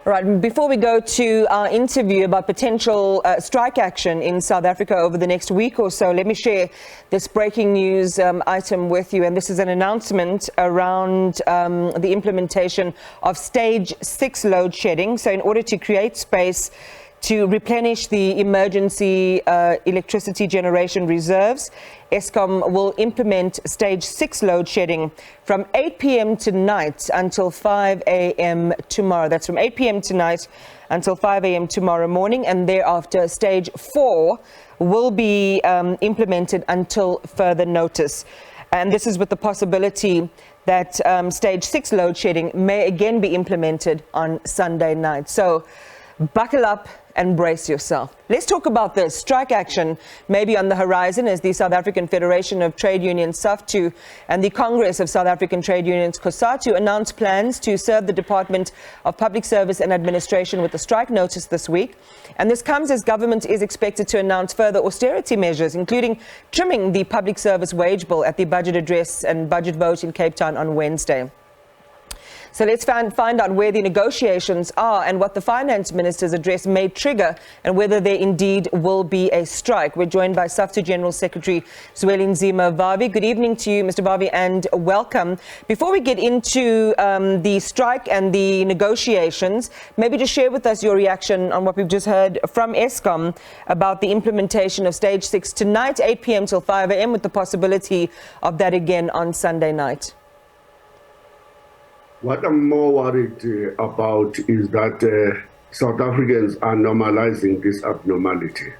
Right, before we go to our interview about potential strike action in South Africa over the next week or so, let me share this breaking news item with you. And this is an announcement around the implementation of stage 6 load shedding. So in order to create space to replenish the emergency electricity generation reserves, Eskom will implement stage 6 load shedding from 8 p.m. tonight until 5 a.m. tomorrow. That's from 8 p.m. tonight until 5 a.m. tomorrow morning, and thereafter stage 4 will be implemented until further notice. And this is with the possibility that stage 6 load shedding may again be implemented on Sunday night. So buckle up and brace yourself. Let's talk about this. Strike action may be on the horizon as the South African Federation of Trade Unions, SAFTU, and the Congress of South African Trade Unions, COSATU, announced plans to serve the Department of Public Service and Administration with a strike notice this week. And this comes as government is expected to announce further austerity measures, including trimming the public service wage bill at the budget address and budget vote in Cape Town on Wednesday. So let's find out where the negotiations are and what the finance minister's address may trigger and whether there indeed will be a strike. We're joined by SAFTU General Secretary Zwelinzima Vavi. Good evening to you, Mr. Vavi, and welcome. Before we get into the strike and the negotiations, maybe just share with us your reaction on what we've just heard from Eskom about the implementation of stage 6 tonight, 8 p.m. till 5 a.m. with the possibility of that again on Sunday night. What I'm more worried about is that South Africans are normalizing this abnormality.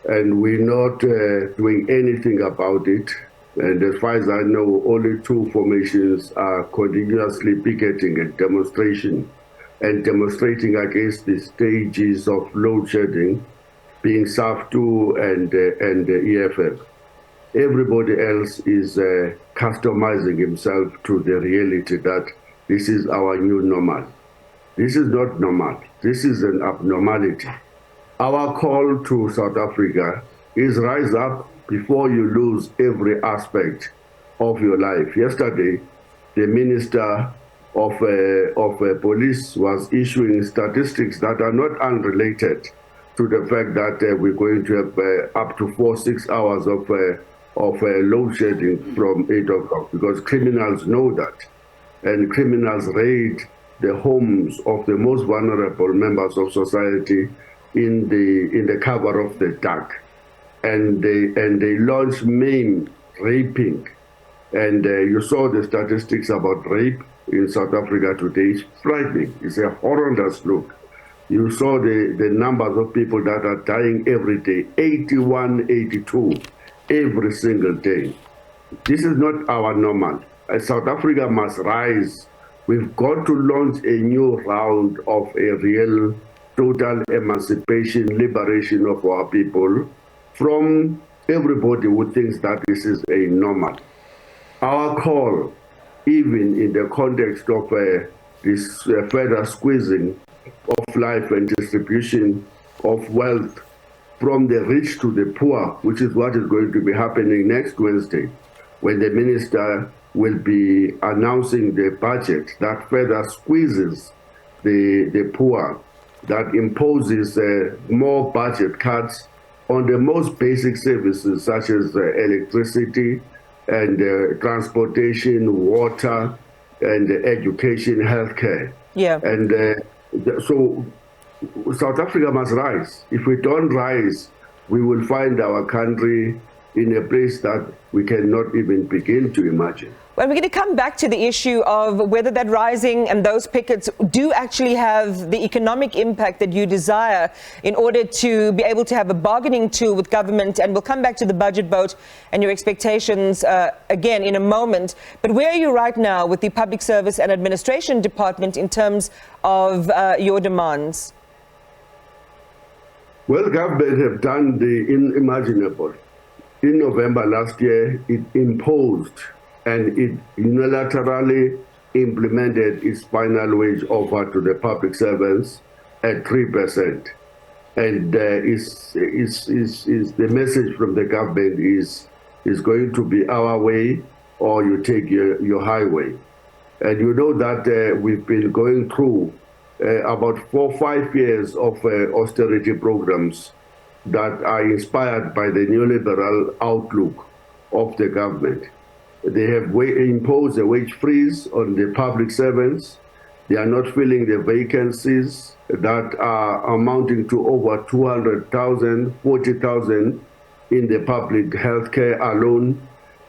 And we're not doing anything about it. And as far as I know, only 2 formations are continuously picketing and demonstrating against the stages of load shedding, being SAFTU and EFF. Everybody else is customizing himself to the reality that this is our new normal. This is not normal. This is an abnormality. Our call to South Africa is rise up before you lose every aspect of your life. Yesterday, the Minister of Police was issuing statistics that are not unrelated to the fact that we're going to have up to 4-6 hours of load shedding from 8 o'clock, because criminals know that. And criminals raid the homes of the most vulnerable members of society in the cover of the dark. And they launch maim, raping. And you saw the statistics about rape in South Africa today. It's frightening. It's a horrendous look. You saw the numbers of people that are dying every day, 81, 82. Every single day. This is not our normal. South Africa must rise. We've got to launch a new round of a real total emancipation, liberation of our people from everybody who thinks that this is a normal. Our call, even in the context of this further squeezing of life and distribution of wealth from the rich to the poor, which is what is going to be happening next Wednesday, when the minister will be announcing the budget that further squeezes the poor, that imposes more budget cuts on the most basic services such as electricity and transportation, water, and education, healthcare. Yeah. And so South Africa must rise. If we don't rise, we will find our country in a place that we cannot even begin to imagine. Well, we're going to come back to the issue of whether that rising and those pickets do actually have the economic impact that you desire in order to be able to have a bargaining tool with government. And we'll come back to the budget vote and your expectations again in a moment. But where are you right now with the Public Service and Administration Department in terms of your demands? Well, government have done the unimaginable. In November last year, it imposed and it unilaterally implemented its final wage offer to the public servants at 3%. And the message from the government is going to be our way or you take your highway. And you know that we've been going through about 4 or 5 years of austerity programs that are inspired by the neoliberal outlook of the government. They have imposed a wage freeze on the public servants. They are not filling the vacancies that are amounting to over 200,000, 40,000 in the public healthcare alone.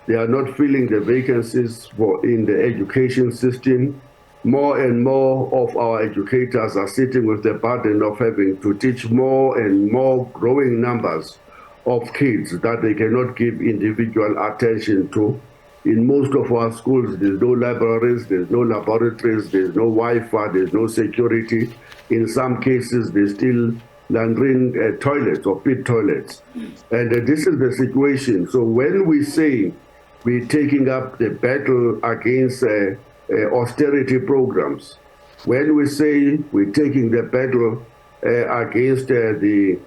They are not filling the vacancies in the education system. More and more of our educators are sitting with the burden of having to teach more and more growing numbers of kids that they cannot give individual attention to. In most of our schools, there's no libraries, there's no laboratories, there's no Wi-Fi, there's no security. In some cases, there's still latrine toilets or pit toilets. And this is the situation. So when we say we're taking up the battle against austerity programs, when we say we're taking the battle against the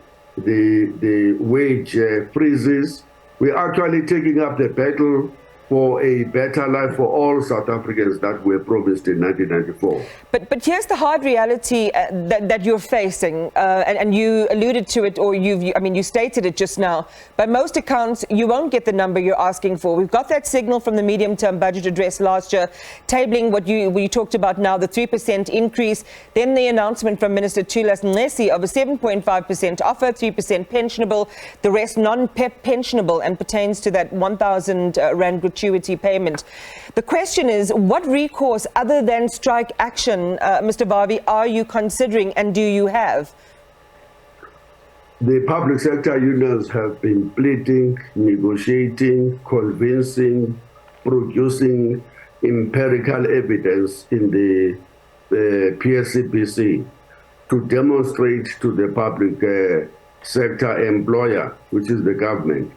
wage freezes, we're actually taking up the battle for a better life for all South Africans that were promised in 1994. But here's the hard reality that you're facing, and you alluded to it, or you stated it just now. By most accounts, you won't get the number you're asking for. We've got that signal from the medium-term budget address last year, tabling what we talked about now, the 3% increase. Then the announcement from Minister Thulas Nxesi of a 7.5% offer, 3% pensionable, the rest non-PEP pensionable, and pertains to that 1,000 Rand gratuity payment. The question is, what recourse other than strike action, Mr. Vavi, are you considering, and do you have? The public sector unions have been pleading, negotiating, convincing, producing empirical evidence in the PSABC to demonstrate to the public sector employer, which is the government,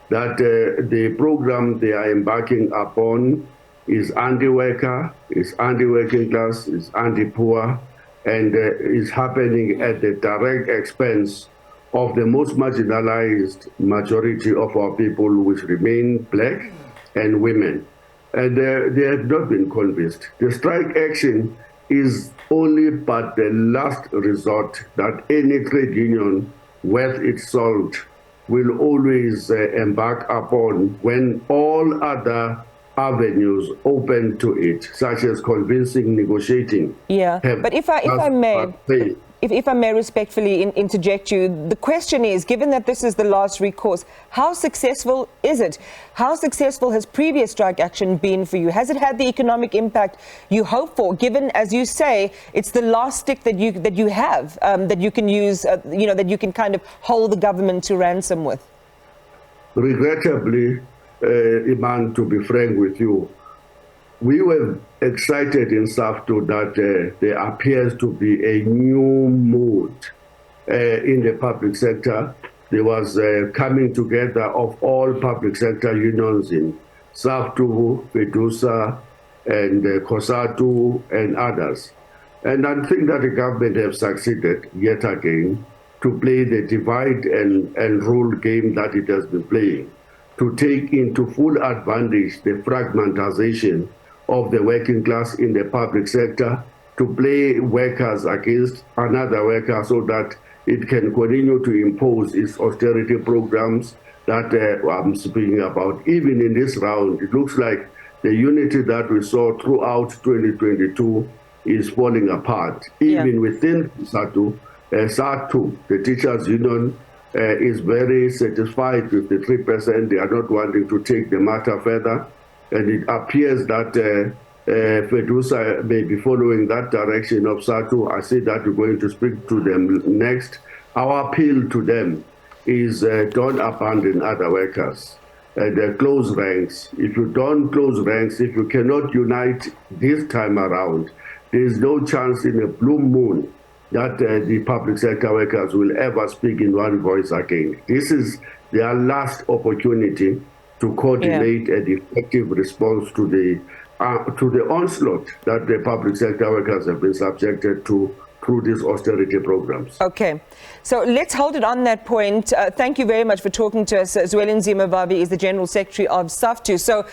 that the program they are embarking upon is anti-worker, is anti-working class, is anti-poor, and is happening at the direct expense of the most marginalized majority of our people, which remain black and women. And they have not been convinced. The strike action is only but the last resort that any trade union worth its salt will always embark upon when all other avenues open to it, such as convincing, negotiating. Yeah, but if I may respectfully interject you, the question is, given that this is the last recourse, how successful is it? How successful has previous strike action been for you? Has it had the economic impact you hope for, given, as you say, it's the last stick that you have, that you can use, that you can kind of hold the government to ransom with? Regrettably, Iman, to be frank with you, we were excited in SAFTU that there appears to be a new mood in the public sector. There was coming together of all public sector unions in SAFTU, FEDUSA, and COSATU, and others. And I think that the government have succeeded yet again to play the divide and rule game that it has been playing, to take into full advantage the fragmentization of the working class in the public sector, to play workers against another worker so that it can continue to impose its austerity programs that I'm speaking about. Even in this round, it looks like the unity that we saw throughout 2022 is falling apart. Even within SATU, SATU, the teachers' union, is very satisfied with the 3%. They are not wanting to take the matter further. And it appears that FEDUSA may be following that direction of SATU. I say that we're going to speak to them next. Our appeal to them is don't abandon other workers. Close ranks. If you don't close ranks, if you cannot unite this time around, there is no chance in a blue moon that the public sector workers will ever speak in one voice again. This is their last opportunity to coordinate an effective response to the onslaught that the public sector workers have been subjected to through these austerity programs. Okay, so let's hold it on that point. Thank you very much for talking to us. Zwelinzima Vavi is the General Secretary of SAFTU. So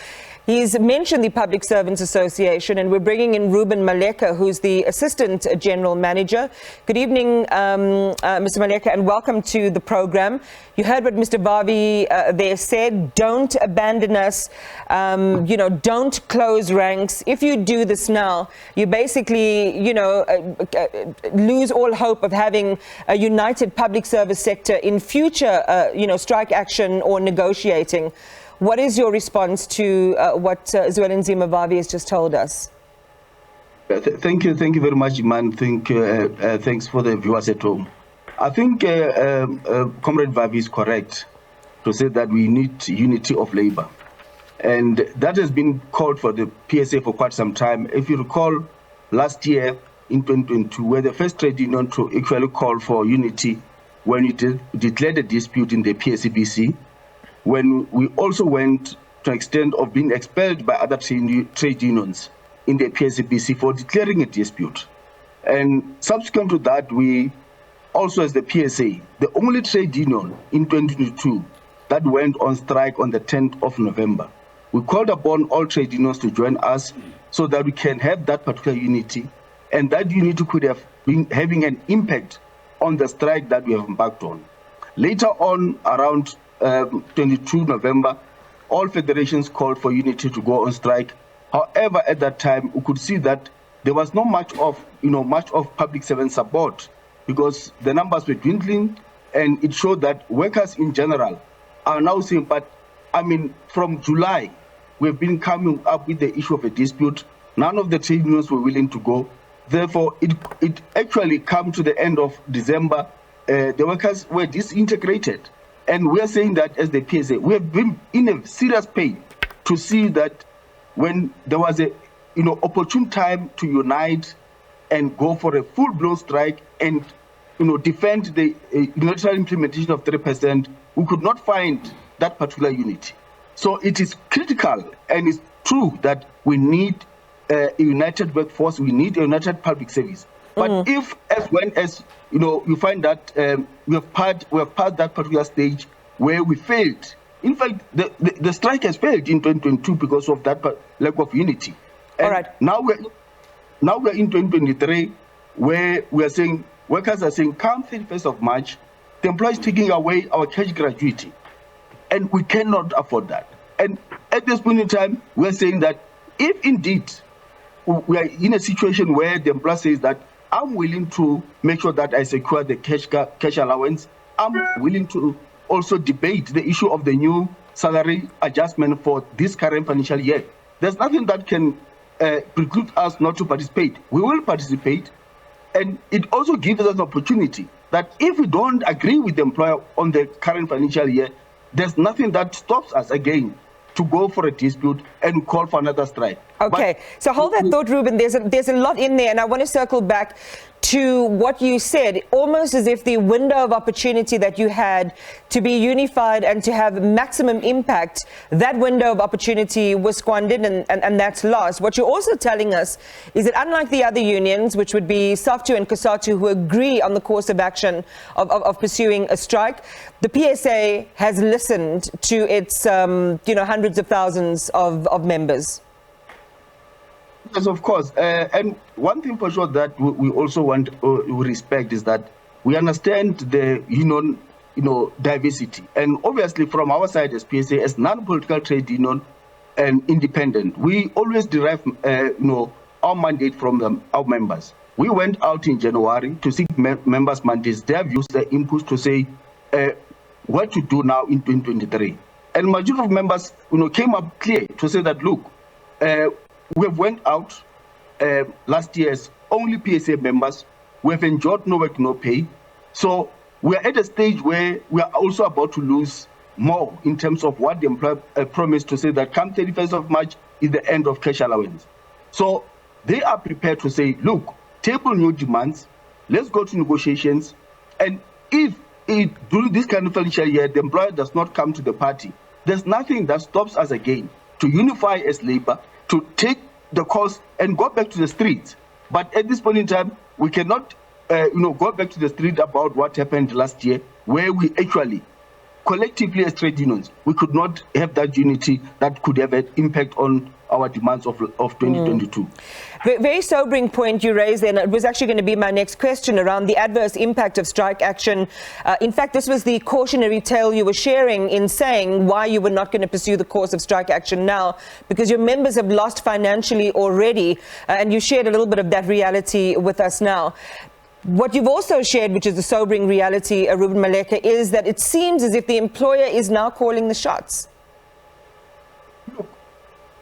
He's mentioned the Public Servants Association, and we're bringing in Reuben Maleka, who's the Assistant General Manager. Good evening, Mr. Maleka, and welcome to the program. You heard what Mr. Vavi there said. Don't abandon us. Don't close ranks. If you do this now, you basically, lose all hope of having a united public service sector in future, strike action or negotiating. What is your response to what Zwelinzima Vavi has just told us? Thank you very much, Iman. Thanks for the viewers at home. I think Comrade Vavi is correct to say that we need unity of labor. And that has been called for the PSA for quite some time. If you recall, last year in 2022, where the first trade union to actually call for unity when it declared a dispute in the SABC, when we also went to an extent of being expelled by other trade unions in the SABC for declaring a dispute. And subsequent to that, we also, as the PSA, the only trade union in 2022 that went on strike on the 10th of November. We called upon all trade unions to join us so that we can have that particular unity, and that unity could have been having an impact on the strike that we have embarked on. Later on, around 22 November, all federations called for unity to go on strike. However, at that time, we could see that there was not much of public servant support, because the numbers were dwindling, and it showed that workers in general are now saying, but I mean, from July, we've been coming up with the issue of a dispute. None of the trade unions were willing to go. Therefore, it actually came to the end of December. The workers were disintegrated. And we are saying that as the PSA, we have been in a serious pain to see that when there was a opportune time to unite and go for a full-blown strike and defend the unilateral implementation of 3%, we could not find that particular unity. So it is critical, and it's true that we need a united workforce, we need a united public service. But if, as you find that we have passed that particular stage where we failed. In fact, the strike has failed in 2022 because of that lack of unity. And all right. Now we're in 2023, where we are saying, workers are saying, come 31st of March, the employer is taking away our cash gratuity. And we cannot afford that. And at this point in time, we're saying that if indeed we are in a situation where the employer says that I'm willing to make sure that I secure the cash allowance, I'm willing to also debate the issue of the new salary adjustment for this current financial year. There's nothing that can preclude us not to participate. We will participate, and it also gives us an opportunity that if we don't agree with the employer on the current financial year, there's nothing that stops us again to go for a dispute and call for another strike. Okay, so hold that thought, Reuben. There's a lot in there, and I want to circle back to what you said, almost as if the window of opportunity that you had to be unified and to have maximum impact, that window of opportunity was squandered, and that's lost. What you're also telling us is that unlike the other unions, which would be SAFTU and COSATU, who agree on the course of action of pursuing a strike, the PSA has listened to its hundreds of thousands of members. Yes, of course. And one thing for sure that we also want to respect is that we understand the union, diversity. And obviously from our side as PSA, as non-political trade union and independent, we always derive, our mandate from our members. We went out in January to seek members' mandates, their views, their inputs to say what to do now in 2023. And majority of members, came up clear to say that, look, we have went out last year as only PSA members. We have enjoyed no work, no pay. So we are at a stage where we are also about to lose more in terms of what the employer promised to say that come 31st of March is the end of cash allowance. So they are prepared to say, look, table new demands, let's go to negotiations. And if during this kind of financial year, the employer does not come to the party, there's nothing that stops us again to unify as labor, to take the course and go back to the streets. But at this point in time, we cannot, go back to the street about what happened last year, where we actually collectively as trade unions, we could not have that unity that could have an impact on our demands of 2022. Very sobering point you raised there, and it was actually going to be my next question around the adverse impact of strike action. In fact, this was the cautionary tale you were sharing in saying why you were not going to pursue the course of strike action now, because your members have lost financially already, and you shared a little bit of that reality with us now. What you've also shared, which is the sobering reality, Reuben Maleka, is that it seems as if the employer is now calling the shots.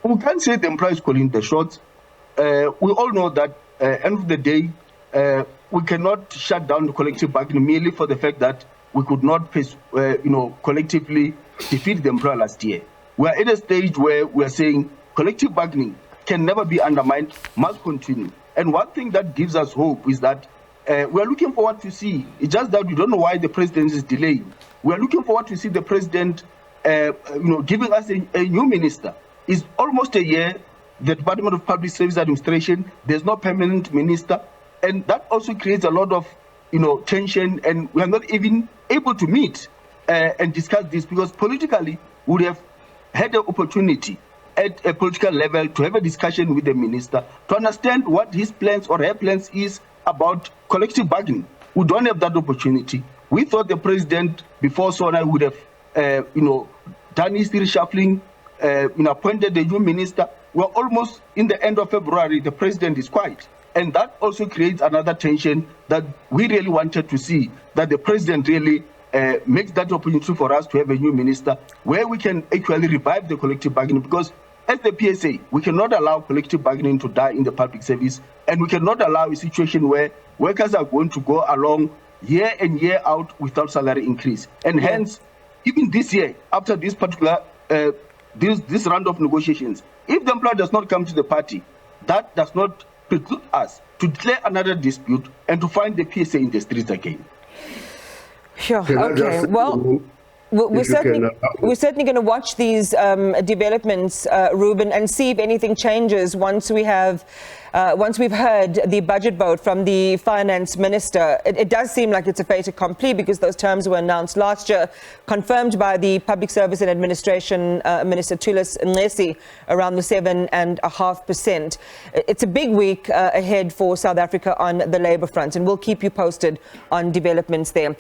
We can't say the employer is calling the shots. We all know that end of the day, we cannot shut down the collective bargaining merely for the fact that we could not, collectively defeat the employer last year. We are at a stage where we are saying collective bargaining can never be undermined, must continue. And one thing that gives us hope is that we are looking forward to see. It's just that we don't know why the president is delaying. We are looking forward to see the president, giving us a new minister. It's almost a year. The Department of Public Service Administration, there's no permanent minister, and that also creates a lot of, tension. And we are not even able to meet and discuss this because politically we would have had the opportunity at a political level to have a discussion with the minister to understand what his plans or her plans is about collective bargaining. We don't have that opportunity. We thought the president before Sona would have, done his reshuffling, appointed the new minister. We're almost in the end of February. The president is quiet, and that also creates another tension that we really wanted to see, that the president really makes that opportunity for us to have a new minister where we can actually revive the collective bargaining, because as the PSA, we cannot allow collective bargaining to die in the public service, and we cannot allow a situation where workers are going to go along year in, year out without salary increase. And hence, even this year, after this particular this round of negotiations, if the employer does not come to the party, that does not preclude us to declare another dispute and to find the PSA in the streets again. Sure. Okay. Well, we're certainly going to watch these developments, Reuben, and see if anything changes once we've heard the budget vote from the finance minister. It does seem like it's a fait accompli because those terms were announced last year, confirmed by the Public Service and Administration Minister Thulas Nxesi, around the 7.5%. It's a big week ahead for South Africa on the labour front, and we'll keep you posted on developments there.